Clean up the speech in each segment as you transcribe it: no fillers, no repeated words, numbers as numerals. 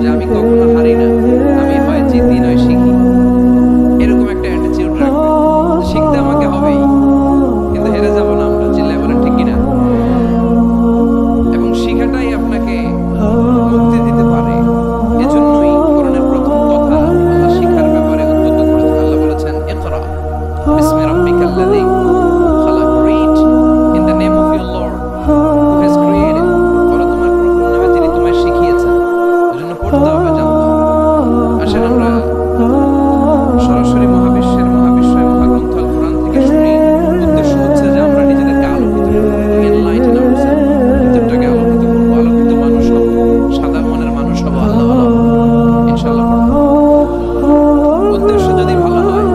যে আমি কখনো হারি না, আমি হয় জিতি নয় শিখি, এরকম একটা অ্যাটিটিউড রাখবেন। শিখতে আমাকে হবেই, কিন্তু হেরে যাব না আমরা, চিল্লায় বলেন ঠিক কিনা? এবং শিখাটাই আপনাকে মুক্তি দিতে পারে। এজন্যই কোরআনের প্রথম কথা আল্লাহ শিখার ব্যাপারে উদ্বুদ্ধ করেছেন। আল্লাহ বলেছেন, ইকরা বিসমি রাব্বিকাল্লাযী খালাক, read in the name of your Lord who has created. বলো তোমার প্রভুর নামে যিনি তোমায় শিখিয়েছেন। এজন্য পড়তে হবে, জানতে হবে। আসেন আমরা সরাসরি মহাবিশ্বের মহাবিশ্বয় মহাগ্রন্থ আল কোরআন থেকে শুনি। উদ্দেশ্য হচ্ছে যে আমরা নিজেদেরকে আলোকিত করব, এনলাইটেন আওয়ারসেলফ, ভিতরটাকে আলোকিত করব, আলোকিত মানুষ হব, সাদা মনের মানুষ হব, আল্লাহ ইনশাআল্লাহ। উদ্দেশ্য যদি ভালো হয়,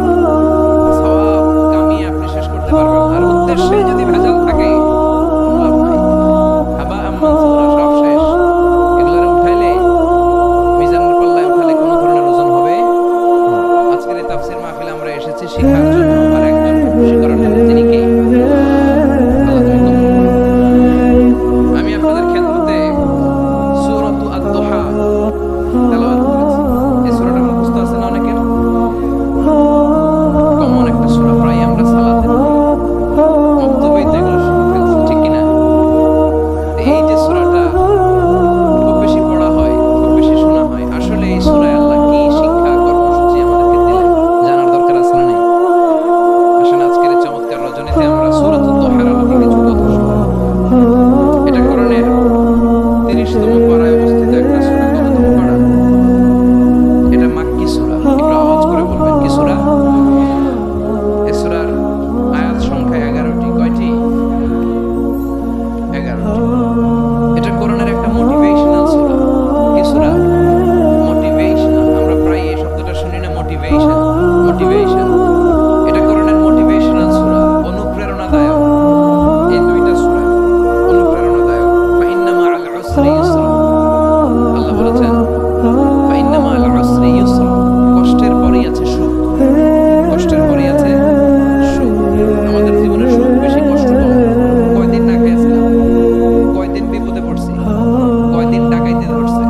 সওয়াব কামিয়ে আপনি শেষ করতে পারবেন। আর উদ্দেশ্যে যদি ভেজাল থাকে, লাভ নাই। হাবা মানসুরা, সব শেষ। এগুলারে উঠাইলে, মিজানের পাল্লায় উঠালে কোনো ধরনের ওজন হবে। আজকের এই তাফসীর মাহফিলে আমরা এসেছি শিখার জন্য, আর একজনকে খুশি করার জন্য। তিনি কে? আল্লাহ তুমি কবুল করো। আমি আপনাদের খেদমতে সূরাতু আদ-দুহা তেলাওয়াত করেছি। এই সূরাটা মুখস্থ আছে না অনেকের? কমন একটা সূরা, প্রায় আমরা সালাতে মক্তবেই তো এগুলো শিখে ফেলছি, ঠিক কিনা? এই যে সূরাটা খুব বেশি পড়া হয়, খুব বেশি শোনা হয়, আসলে এই সূরায় আল্লাহ কি শিক্ষা কর্মসূচি আমাদেরকে দিলেন জানার দরকার আছে না? নেই? আসেন আজকের এই চমৎকার রজনীতে আমরা সূরাতুদ দুহার আলোকে কিছু কথা শুনব। এটা কোরআনের 30তম পারায় অবস্থিত একটা সূরা। কততম পারা? এটা মাক্কি সূরা। একটু আওয়াজ করে বলবেন, কি সূরা? এই সূরার আয়াত সংখ্যা 11টি। কয়টি? 11টি। এটা কোরআনের একটা মোটিভেশনাল সূরা। কি সূরা? মোটিভেশনাল। আমরা প্রায় এই শব্দটা শুনি না, মোটিভেশন, মোটিভেশন। এটা কোরআনের মোটিভেশনাল সূরা, অনুপ্রেরণাদায়ক। এই দুইটা সূরা অনুপ্রেরণাদায়ক। ফাইন্না মাআল উসরি ইউসরা। আল্লাহ বলেছেন, ফাইন্না মাআল উসরি ইউসরা, কষ্টের পরেই আছে সুখ, কষ্টের পরেই আছে সুখ। আমাদের জীবনে সুখ বেশি, কষ্ট কম। কয়দিন না খেয়েছিলাম, কয়দিন বিপদে পড়ছি, কয়দিন ডাকাইতে ধরছে,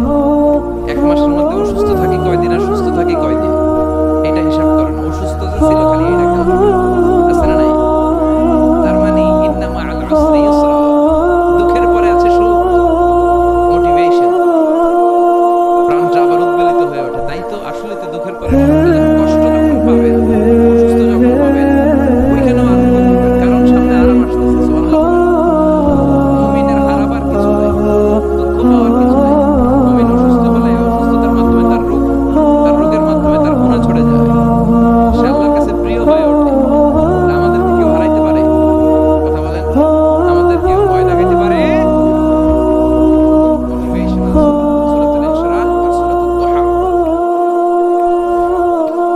1 মাসের মধ্যে অসুস্থ থাকি কয়দিন, আর সুস্থ থাকি কয়দিন, এটা হিসাব করেন। অসুস্থ যে ছিল খালি এটা খেয়াল রাখবেন, আছে না নাই? তার মানে ইন্না মাআল উসরি ইউসরা, দুঃখের পরে আছে সুখ, মোটিভেশন। প্রাণটা আবার উদ্বেলিত হয়ে ওঠে, তাই তো? আসলে তো দুঃখের পরে কষ্ট যখন পাবেন, অসুস্থ যখন পাবেন, ওইখানেও আনন্দ করবেন, কারণ সামনে আরাম আসতেছে। সুবহানাল্লাহ। মুমিনের হারাবার কিছু নাই, দুঃখ পাওয়ার কিছু নাই। মুমিন অসুস্থ হলে অসুস্থতার মাধ্যমে তার রোগ, তার রোগের মাধ্যমে তার গুনাহ ছড়ে যায়, সে আল্লাহর কাছে প্রিয় হয়ে ওঠে। আমাদেরকে কেউ হারাইতে পারে? কথা বলেন, আমাদের কেউ ভয় দেখাইতে পারে? মোটিভেশনাল সূরাতুল ইনশিরাহ আর সূরাতুদ দুহা।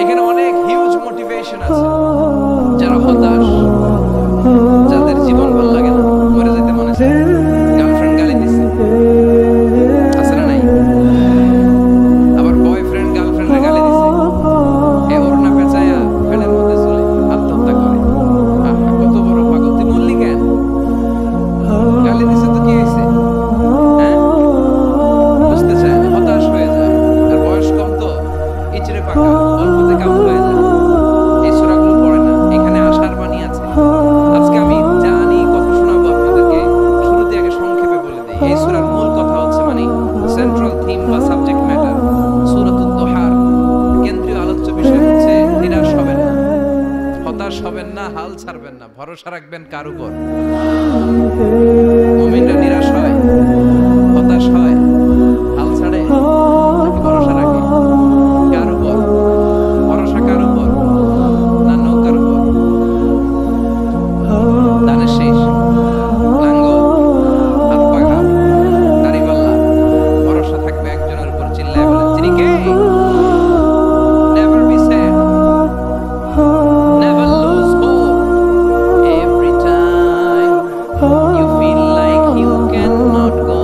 এখানে অনেক হিউজ মোটিভেশন আছে। যারা হতাশ, যাদের জীবন ভালো লাগে না, মরে যেতে মনে চায়, গার্লফ্রেন্ড গালি দিছে, আছে না নাই? আবার বয়ফ্রেন্ড গার্লফ্রেন্ডে গালি দিছে, এ ওড়না পেঁচায়া ফ্যানের মধ্যে চলে আত্মহত্যা করে। আহা, কত বড় পাগল! তুই মরলি কেন? গালি দিছে তো কি হয়েছে? হ্যাঁ, বুঝতে চায় না, হতাশ হয়ে যায়। আর বয়স কম তো, ইচড়ে পাকা, অল্পতে কাবু হয়ে যায়। এই সূরাগুলো পড়ে না, এখানে আশার বাণী আছে। আজকে আমি জানি কথা শোনাবো আপনাদেরকে, শুরুতে আগে সংক্ষেপে বলে দিই। এই সূরার মূল কথা হচ্ছে, মানে সেন্ট্রাল থিম বা সাবজেক্ট ম্যাটার, সূরাতুদ দুহার কেন্দ্রীয় আলোচ্য বিষয় হচ্ছে নিরাশ হবেন না, হতাশ হবেন না, হাল ছাড়বেন না, ভরসা রাখবেন কার উপর? মুমিনরা নিরাশ হয়, হতাশ হয়, হাল ছাড়ে, নাকি ভরসা রাখে? কার উপর ভরসা? কার উপর? না নৌকার উপর? ধানের শেষ, লাঙ্গল, হাত পাখা, দাড়িপাল্লা, ভরসা থাকবে একজনের উপর। চিল্লায় বলেন, তিনি কে? Never be sad, never lose hope. Every time you feel like you cannot go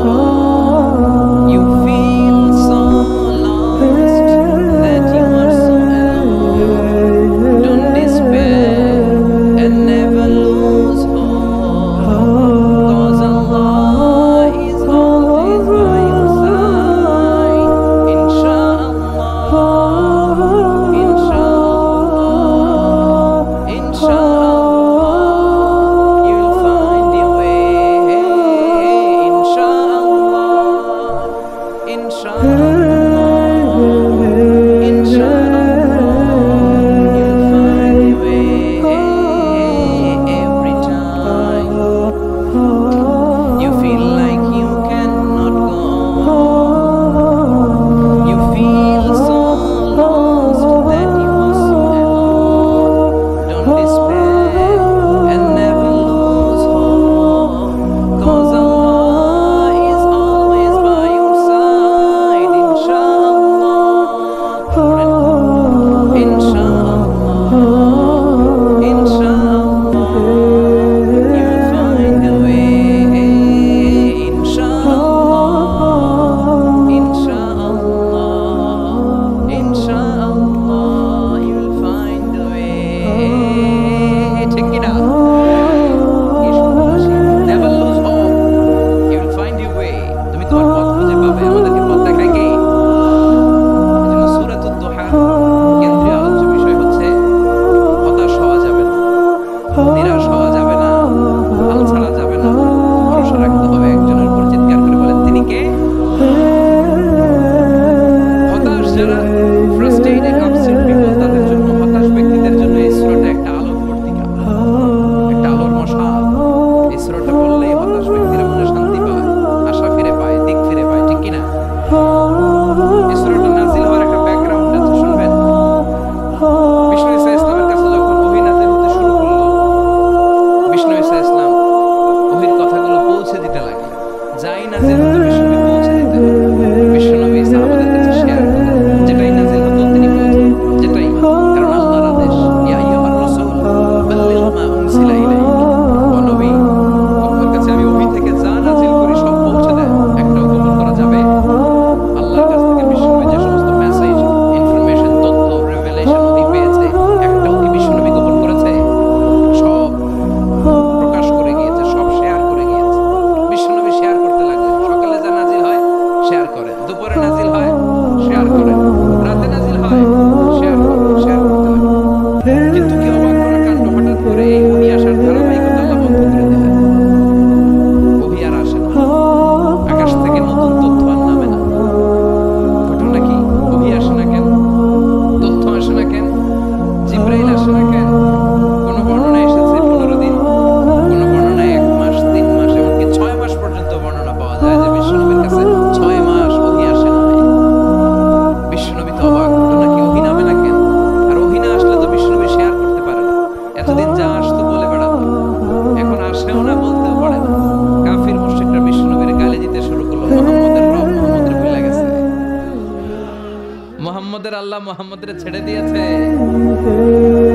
করে আল্লাহ মুহাম্মদের ছেড়ে দিয়েছে।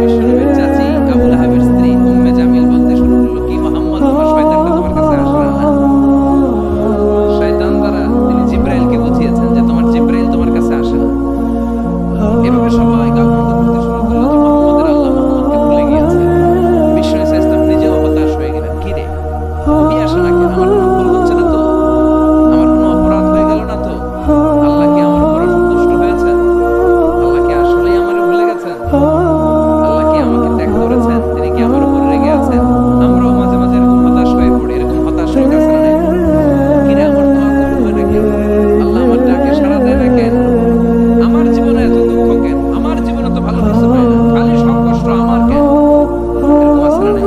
বিশ্বনবীর চাচি আবু লাহাবের স্ত্রী উম্মে জামিল বলতে শুরু করলো, কি মুহাম্মদ, তোমার শয়তানটা তোমার কাছে আসলো না? শয়তান দ্বারা তিনি জিবরাইলকে বুঝিয়েছেন যে তোমার জিবরাইল তোমার কাছে আসে না। এভাবে সবাই গালমন্দ করতে শুরু করলো যে মুহাম্মদের আল্লাহ মুহাম্মদকে ভুলে গিয়েছে। বিশ্ব ইসলাম নিজেও হতাশ হয়ে গেলেন, কি রে কি আসে না কেন? আমার কোনো ভুল হচ্ছে না তো? আমার কোনো অপরাধ হয়ে গেল না তো? আল্লাহ কি আমার উপর অসন্তুষ্ট হয়েছে? আল্লাহ কি আসলেই আমারে ভুলে গেছেন? আল্লাহ কি আমাকে ত্যাগ করেছেন? তিনি কি আমার উপর রেগে আছেন? আমরাও মাঝে মাঝে এরকম হতাশ হয়ে পড়ি। এরকম হতাশ হয়ে গেছে না? কিরে আমার দোয়া কবুল হয় না কেন? আল্লাহ আমার ডাকে সাড়া দেয় না কেন? আমার জীবনে এত দুঃখ কেন? আমার জীবনে তো ভালো কিছু হয় না, খালি সব কষ্ট আমার কেন? এরকম আছে না?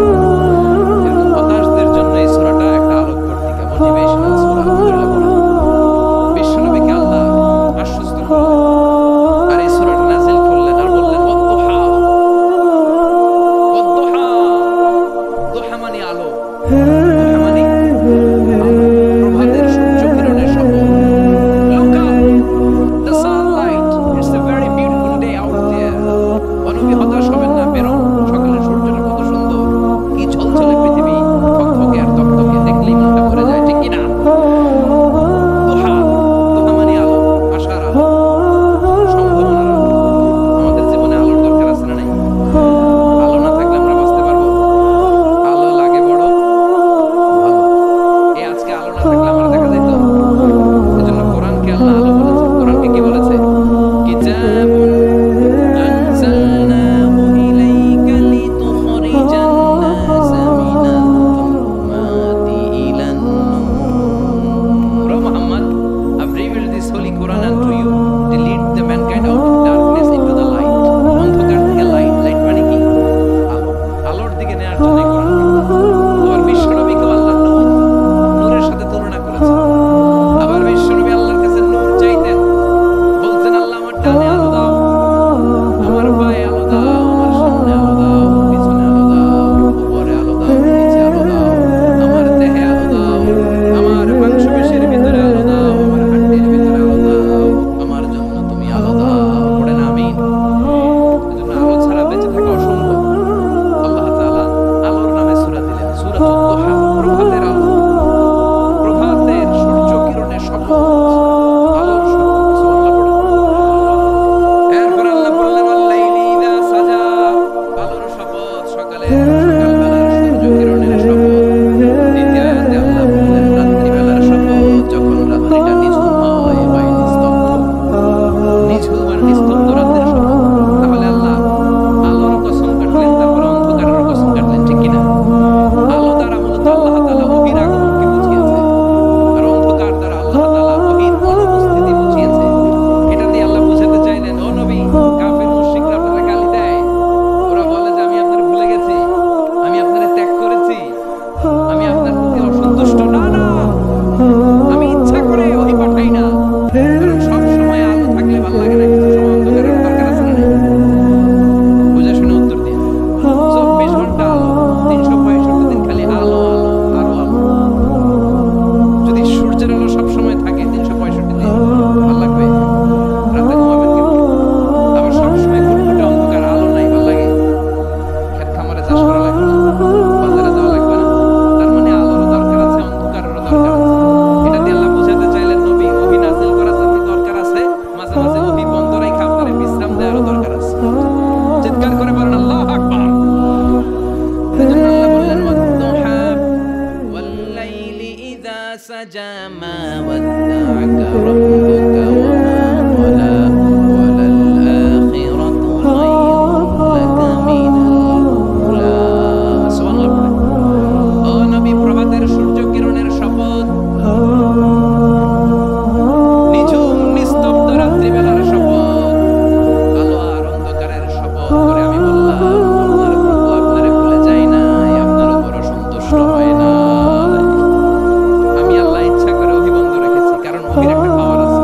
এরকম হতাশদের জন্য এই সূরাটা একটা আলোকবর্তিকা, মোটিভেশনাল সূরা। বিশ্বনবীকে আল্লাহ আশ্বস্ত করলেন আর এই সূরাটা নাযিল করলেন আর বললেন, ওয়াদ-দুহা। ওয়াদ-দুহা, দুহা মানে আলো, দুহা মানে প্রভাতের সূর্য কিরণের শপথ। Look up, the sunlight, it's a very beautiful day out there. অনবী হতাশ হবেন না, বেরোন, সকালের সূর্যটা কত সুন্দর, কি ঝলঝলে পৃথিবী, ফকফকে আর তকতকে, দেখলেই মনটা ভরে যায়, ঠিক কি না? দুহা, দুহা মানে আলো, আশার আলো, সম্ভাবনার আলো। আমাদের জীবনে আলোর দরকার আছে না নাই? আলো না থাকলে আমরা বাঁচতে পারবো? আলো লাগে বড় ভালো। এই আজকে আলো না থাকলে আমরা দেখা যেত। এজন্য কোরআনকে আল্লাহ আলো বলেছে। কোরআনকে কি বলেছে? কিতাবুন আনজালনাহু ইলাইকা লিতুখরিজান নাসা মিনাল যুলুমাতি ইলান নূর। O Muhammad, I've revealed this holy Quran unto you to lead the mankind out of darkness into the light. অন্ধকার থেকে লাইট, লাইট মানে কি? আলো, আলোর দিকে নেওয়ার জন্য এই কোরআন। তোমার বিশ্বনবীকে আল্লাহ নূর, নূরের সাথে তুলনা করেছে। আবার বিশ্বনবী আল্লাহর কাছে নূর চাইতেন, বলতেন, আল্লাহ আমার ডানে আলো দাও, আমার পায়ে আলো দাও, আমার সামনে আলো দাও, পিছনে আলো দাও, উপরে আলো দাও, নিচে আলো দাও, আমার দেহে আলো দাও, আমার মাংসপেশির ভিতরে আলো দাও, আমার হাড়ের ভিতরে আলো দাও, আমার জন্য তুমি আলো দাও। পড়েন আমিন। এজন্য আলো ছাড়া বেঁচে থাকা অসম্ভব। আল্লাহ তাআলা আলোর নামে সূরা দিলেন, সূরাতুদ দুহা, প্রভাতের আলো, প্রভাতের সূর্য কিরণের শপথ, আলোর শপথ। সুবহানাল্লাহ পড়েন। এরপর আল্লাহ বললেন, ওয়াল-লাইলি ইযা সাজা, আলোর শপথ, সকালবেলার সূর্য কিরণের শপথ। দ্বিতীয় আয়াতে আল্লাহ বললেন, রাত্রিবেলার শপথ, যখন রাত্রিটা নিঝুম হয় বা নিস্তব্ধ, নিঝুম আর নিস্তব্ধ রাতের শপথ। তাহলে আল্লাহ আলোর কসম কাটলেন, তারপর অন্ধকারের কসম কাটলেন, ঠিক কিনা? আলো দ্বারা মূলত আল্লাহ তাআলা ওহীর আগমনকে বুঝিয়েছে, আর অন্ধকার দ্বারা আল্লাহ তাআলা ওহীর অনুপস্থিতি বুঝিয়েছে। এটা দিয়ে আল্লাহ বুঝাতে চাইলেন, ও নবী, কাফির মুশরিকরা আপনারা গালি দেয়, ওরা বলে যে আমি আপনারে ভুলে গেছি, আমি আপনারে ত্যাগ করেছি, আমি আপনার প্রতি অসন্তুষ্ট। না না, আমি ইচ্ছা করে ওহী পাঠাই না, কারণ সব সময় আলো থাকলে ভালো লাগে না, কিছু সময় অন্ধকারের দরকার আছে না? বুঝে শুনে উত্তর দিন। 24 ঘন্টা আলো, 365 দিন খালি আলো, আলো আরো আলো। যদি সূর্যের আলো সব সময় থাকে 365 দিন, ভালো লাগবে? রাতে ঘুমাবেন কেমন? আবার সব সময় ঘুটঘুটে অন্ধকার, আলো নাই, ভালো লাগে? ক্ষেত খামারে চাষ করা লাগবে না, বাজারে যাওয়া লাগবে না। তার মানে আলোরও দরকার আছে, অন্ধকারেরও দরকার আছে। এটা দিয়ে আল্লাহ বুঝাতে চাইলেন, নবী, ওহী নাযিল করা যেমনি দরকার আছে, মাঝে মাঝে ওহী বন্ধ রাইখা আপনারে বিশ্রাম দেওয়ারও দরকার আছে। চিৎকার করে বলেন আল্লাহু আকবার। এজন্য আল্লাহ বললেন, ওয়াদ-দুহা ওয়াল-লাইলি ইযা সাজা মা ওয়াদ্দা'আকা রাব্বুকা ওয়া মা ক্বালা ওয়ালাল-আখিরাতু খায়রুন লাকা মিনাল উলা। সুবহানাল্লাহ পড়েন। ও নবী, প্রভাতের সূর্য কিরণের শপথ, নিঝুম নিস্তব্ধ রাত্রিবেলার শপথ, আলো আর অন্ধকারের শপথ করে আমি বললাম, আপনার প্রভু আপনারে ভুলে যায় নাই, আপনার উপর অসন্তুষ্ট হয় না। আমি আল্লাহ ইচ্ছা করে ওহী বন্ধ রেখেছি, কারণ ওহীর একটা পাওয়ার আছে।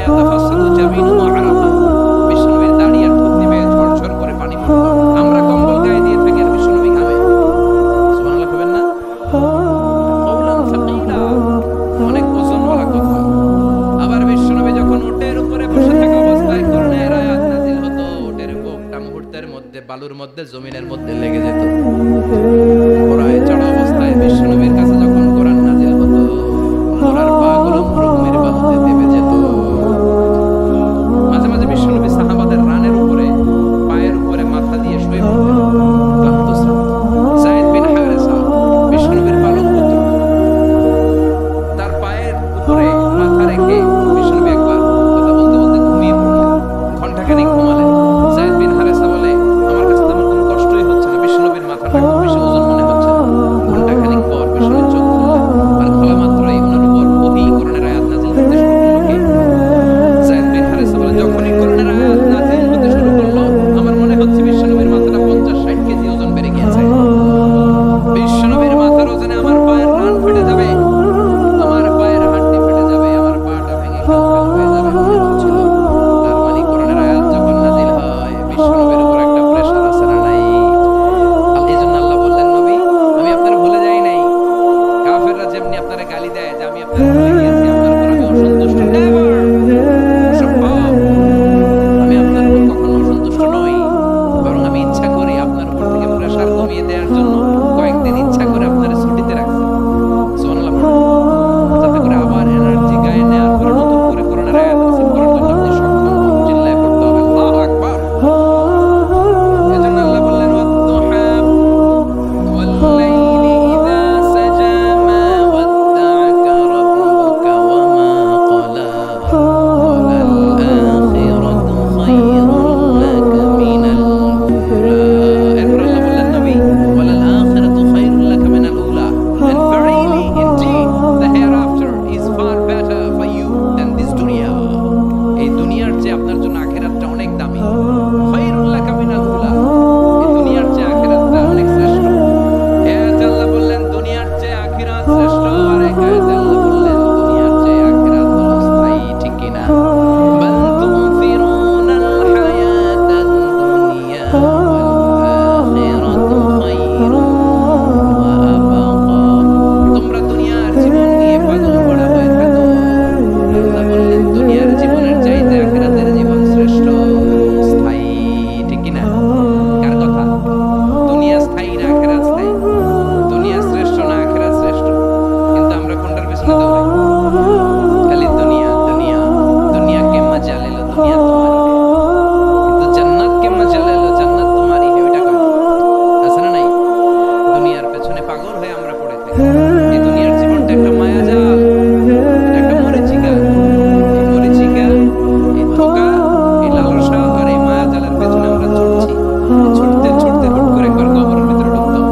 ফায়াতাফাসসালু জাবিনুহু আরাফা, বিশ্বনবীর দাড়ি আর থুতনি বেয়ে ঝরঝর করে পানি পড়তো। আমরা কম্বল গায়ে দিয়ে থাকি আর বিশ্বনবী ঘামে। সুবহানাল্লাহ কইবেন না? কওলান সাকিলা, অনেক ওজনওয়ালা কথা। আবার বিশ্বনবী যখন উটের উপরে বসে থাকা অবস্থায় কোরআনের আয়াত নাযিল হতো, উটের বুকটা মুহূর্তের মধ্যে বালুর মধ্যে জমিনের মধ্যে লেগে যেত। ঘোড়ায় চড়া অবস্থায় বিশ্বনবীর কাছে যখন কোরআন নাযিল হতো, ঘোড়ার পাগুলো মরুভূমির বালুতে দেবে যেত। মাঝে মাঝে বিশ্বনবী সাহাবাদের রানের উপরে পায়ের উপরে মাথা দিয়ে শুয়ে পড়তেন, ক্লান্ত শ্রান্ত। যায়েদ বিন হারেসা বিশ্বনবীর পালক পুত্র, তার পায়ের উপরে মাথা রেখে বিশ্বনবী একবার কথা বলতে বলতে ঘুমিয়ে পড়লেন, ঘন্টাখানেক ঘুমালেন। যায়েদ বিন হারেসা বলে, আমার কাছে তেমন কোনো কষ্টই হচ্ছে না, বিশ্বনবীর মাথাটা খুব বেশি ওজন মনে হচ্ছে না। ঘন্টাখানেক পর বিশ্বনবী চোখ খুললেন, আর খোলা মাত্রই ওনার উপর ওহী কোরআনের আয়াত নাযিল হতে শুরু করলো। কি? যায়েদ বিন হারেসা বলে, যখনই কোরআনের আয়াত নাযিল হতে শুরু করলো, আমার মনে হচ্ছে বিশ্বনবীর মাথাটা 50-60 কেজি ওজন বেড়ে গিয়েছে। বিশ্বনবীর মাথার ওজনে আমার পায়ের রান ফেটে যাবে, আমার পায়ের হাড়টি ফেটে যাবে, আমার পাটা ভেঙে কাল হয়ে যাবে মনে হচ্ছিল। তার মানে কোরআনের আয়াত যখন নাযিল হয়, বিশ্বনবীর উপর একটা প্রেসার আছে না নাই? এইজন্য আল্লাহ বললেন, নবী আমি আপনার ভুলে যাই নাই। কাফেররা যেমনি আপনারে গালি দেয় যে আমি আপনার ভুলে গিয়েছি, আপনার উপর আমি অসন্তুষ্ট, নেভার, অসম্ভব। আমি আপনার উপর কখনো অসন্তুষ্ট নই, বরং আমি ইচ্ছা করে আপনার উপর থেকে প্রেসার কমিয়ে দেওয়ার জন্য কয়েকদিন ইচ্ছা করে আপনার ছুটিতে রাখছি। সুবহানাল্লাহ, যাতে করে আবার এনার্জি গায়ে নেওয়ার পরে নতুন করে কোরআনের আয়াত রিসিভ করার জন্য আপনি সক্ষম হন। চিল্লায় পড়তে হবে আল্লাহু আকবার। এজন্য আল্লাহ বললেন, ওয়াদ-দুহা ওয়াল-লাইলি ইযা সাজা মা ওয়াদ্দা'আকা রাব্বুকা ওয়া মা ক্বালা ওয়ালাল আখিরাতু খায়রুন লাকা মিনাল উলা। এরপর আল্লাহ বললেন, নবী ওয়ালাল আখিরাতু খায়রুন লাকা মিনাল উলা, and verily indeed the hereafter is far better for you than this dunya. এই দুনিয়ার চেয়ে আপনার জন্য আখিরাতটা অনেক দামি। খায়রুন লাকা মিনাল উলা, এই দুনিয়ার চেয়ে আখিরাতটা অনেক শ্রেষ্ঠ। এতে আল্লাহ বললেন দুনিয়ার চেয়ে আখিরাত শ্রেষ্ঠ, আর এক আয়াতে আল্লাহ বললেন দুনিয়ার চেয়ে আখিরাত হলো স্থায়ী। ঠিক কি না? বাল তু'থিরুনাল হায়াতাদ দুনিয়া ওয়াল আখিরাতু খায়রুন ওয়া আবকা। তোমরা দুনিয়ার জীবন নিয়ে পাগল পড়া হয়ে থাকো। আল্লাহ বললেন দুনিয়ার জীবনের চাইতে আখিরাতের জীবন শ্রেষ্ঠ, স্থায়ী। ঠিক কি না? কার কথা? দুনিয়া স্থায়ী না আখিরাত স্থায়ী? দুনিয়া শ্রেষ্ঠ না আখিরাত শ্রেষ্ঠ? কিন্তু আমরা কোনটার পেছনে দৌড়াই? খালি দুনিয়া দুনিয়া, দুনিয়া কে মজা ले लो, দুনিয়া তোমারি है, কিন্তু জান্নাত কে মজা ले लो, জান্নাত তোমারি है, ওইটা কয়? আছে না নাই? দুনিয়ার পেছনে পাগল হয়ে আমরা পড়ে থাকি। এই দুনিয়ার জীবনটা একটা মায়াজাল, এটা একটা মরিচিকা। এই মরিচিকা, এই ধোঁকা, এই লালসা আর এই মায়াজালের পেছনে আমরা ছুটছি। ছুটতে ছুটতে হুট করে একবার কবরের ভিতরে ঢুকতাম।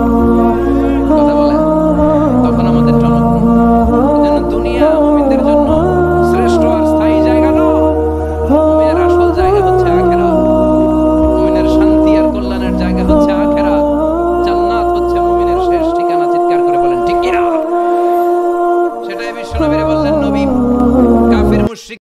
কথা বলেন, তখন আমাদের টনক নড়তো। এজন্য দুনিয়া মুমিনদের জন্য শ্রেষ্ঠ আর স্থায়ী জায়গা নয়। মুমিনের আসল জায়গা হচ্ছে আখিরাত। মুমিনের শান্তি আর কল্যাণের জায়গা হচ্ছে আখিরাত। জান্নাত হচ্ছে মুমিনের শেষ ঠিকানা। চিৎকার করে বলেন ঠিক কি না? সেটাই বিশ্বনবীরে বললেন, নবী কাফির মুশরিক